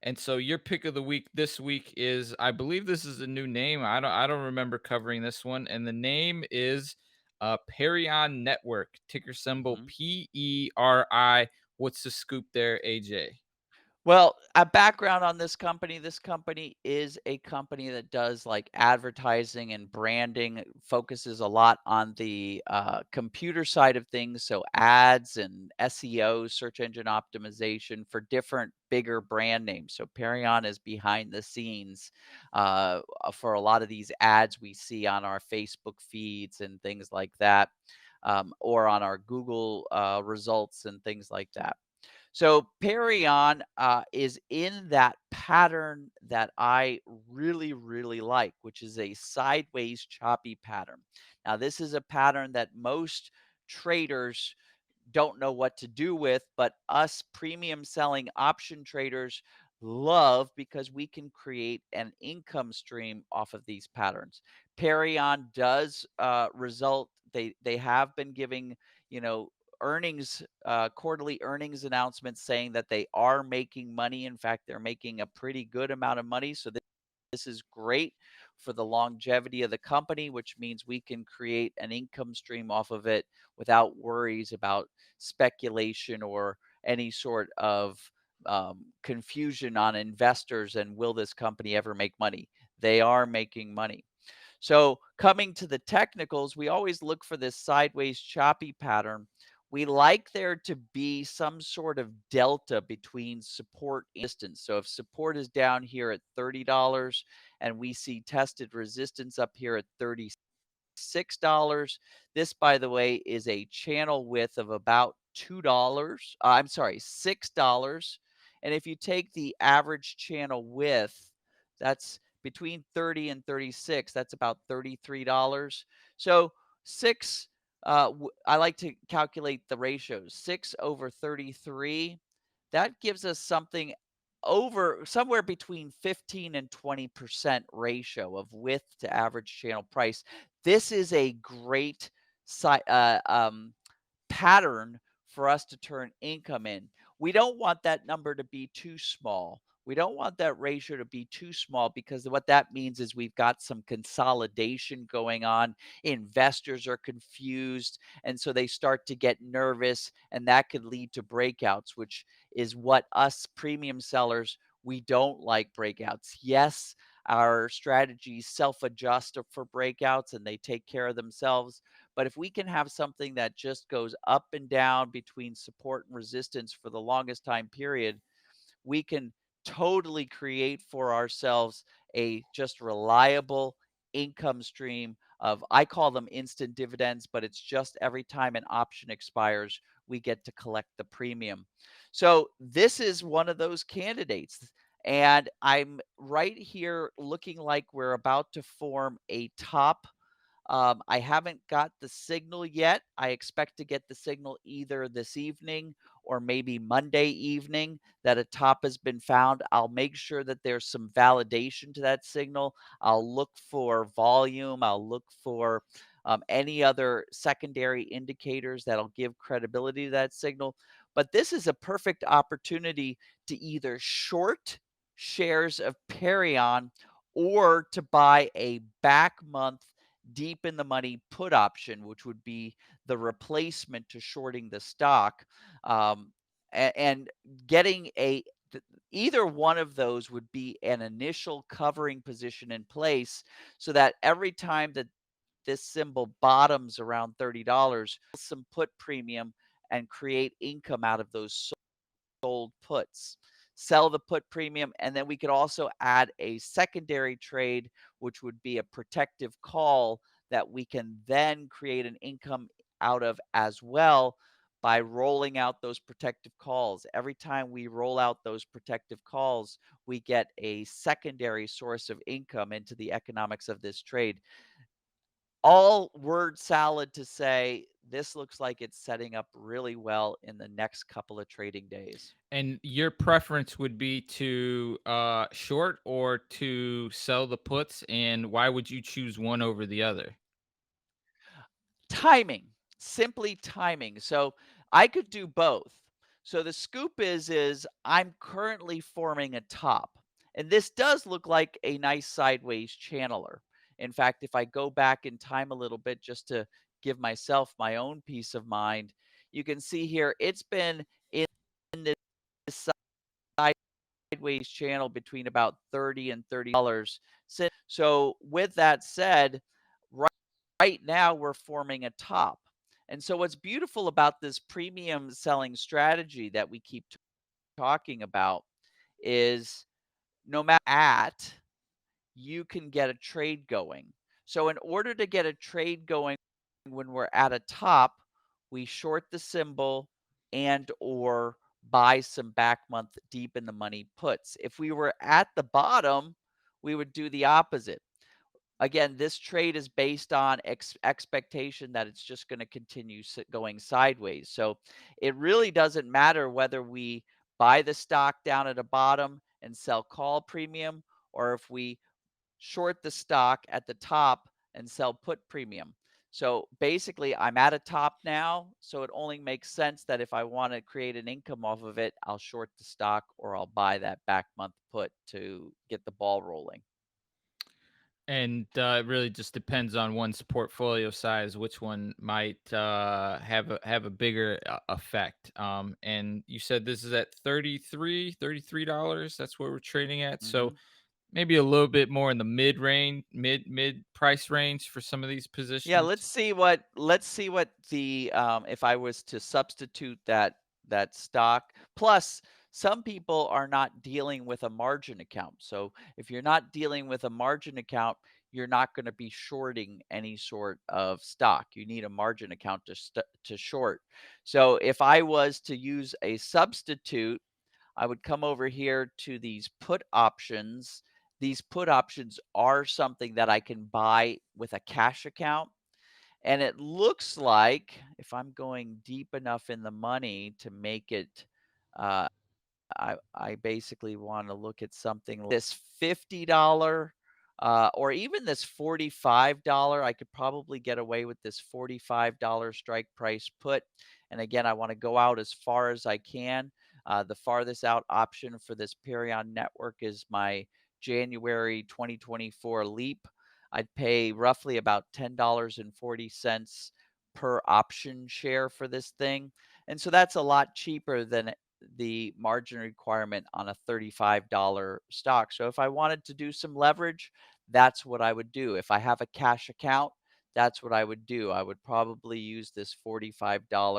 And so your pick of the week this week is, I believe this is a new name. I don't remember covering this one. And the name is Perion Network, ticker symbol Mhm. PERI. What's the scoop there, AJ? Well, a background on this company. This company is a company that does like advertising and branding, focuses a lot on the computer side of things. So, ads and SEO, search engine optimization for different bigger brand names. So, Perion is behind the scenes for a lot of these ads we see on our Facebook feeds and things like that, or on our Google results and things like that. So Perion is in that pattern that I really, really like, which is a sideways choppy pattern. Now, this is a pattern that most traders don't know what to do with, but us premium selling option traders love because we can create an income stream off of these patterns. Perion does result. They have been giving you know earnings, quarterly earnings announcements saying that they are making money. In fact, they're making a pretty good amount of money. So this is great for the longevity of the company, which means we can create an income stream off of it without worries about speculation or any sort of confusion on investors and will this company ever make money? They are making money. So, coming to the technicals, we always look for this sideways choppy pattern. We like there to be some sort of delta between support and resistance. So, if support is down here at $30 and we see tested resistance up here at $36, this, by the way, is a channel width of about $2. I'm sorry, $6. And if you take the average channel width, that's between 30 and 36, that's about $33. So 6, I like to calculate the ratios. 6 over 33, that gives us something over somewhere between 15 and 20% ratio of width to average channel price. This is a great si pattern for us to turn income in. We don't want that number to be too small. We don't want that ratio to be too small because what that means is we've got some consolidation going on. Investors are confused. And so they start to get nervous, and that could lead to breakouts, which is what us premium sellers, we don't like breakouts. Yes, our strategies self adjust for breakouts and they take care of themselves. But if we can have something that just goes up and down between support and resistance for the longest time period, we can totally create for ourselves a just reliable income stream of, I call them instant dividends, but it's just every time an option expires, we get to collect the premium. So this is one of those candidates. And I'm right here looking like we're about to form a top. I haven't got the signal yet. I expect to get the signal either this evening or maybe Monday evening that a top has been found. I'll make sure that there's some validation to that signal. I'll look for volume. I'll look for any other secondary indicators that'll give credibility to that signal. But this is a perfect opportunity to either short shares of Perion or to buy a back month deep in the money put option, which would be the replacement to shorting the stock. Um, and getting either one of those would be an initial covering position in place so that every time that this symbol bottoms around $30, some put premium and create income out of those sold puts. Sell the put premium, and then we could also add a secondary trade, which would be a protective call that we can then create an income out of as well by rolling out those protective calls. Every time we roll out those protective calls, we get a secondary source of income into the economics of this trade. All word salad to say this looks like it's setting up really well in the next couple of trading days. And your preference would be to short or to sell the puts, and why would you choose one over the other? Timing, simply timing. So I could do both. So the scoop is I'm currently forming a top. And this does look like a nice sideways channeler. In fact, if I go back in time a little bit just to give myself my own peace of mind, you can see here it's been in this sideways channel between about 30 and $30 since. So with that said, right, right now we're forming a top. And so what's beautiful about this premium selling strategy that we keep talking about is no matter at, you can get a trade going. So in order to get a trade going when we're at a top, we short the symbol and or buy some back month deep in the money puts. If we were at the bottom, we would do the opposite. Again, this trade is based on expectation that it's just going to continue going sideways. So it really doesn't matter whether we buy the stock down at a bottom and sell call premium, or if we short the stock at the top and sell put premium. So basically, I'm at a top now. So it only makes sense that if I want to create an income off of it, I'll short the stock or I'll buy that back month put to get the ball rolling. And it really just depends on one's portfolio size, which one might have a bigger effect. And you said this is at $33. That's where we're trading at. So Mhm. maybe a little bit more in the mid range, mid price range for some of these Yeah, positions. let's see what the if I was to substitute that stock. Plus, some people are not dealing with a margin account. So if you're not dealing with a margin account, you're not going to be shorting any sort of stock. You need a margin account to short. So if I was to use a substitute, I would come over here to these put options. These put options are something that I can buy with a cash account. And it looks like if I'm going deep enough in the money to make it, uh, I basically want to look at something like this $50 or even this $45. I could probably get away with this $45 strike price put. And again, I want to go out as far as I can. The farthest out option for this Perion network is my January 2024 leap. I'd pay roughly about $10.40 per option share for this thing. And so that's a lot cheaper than the margin requirement on a $35 stock. So if I wanted to do some leverage, that's what I would do. If I have a cash account, that's what I would do. I would probably use this $45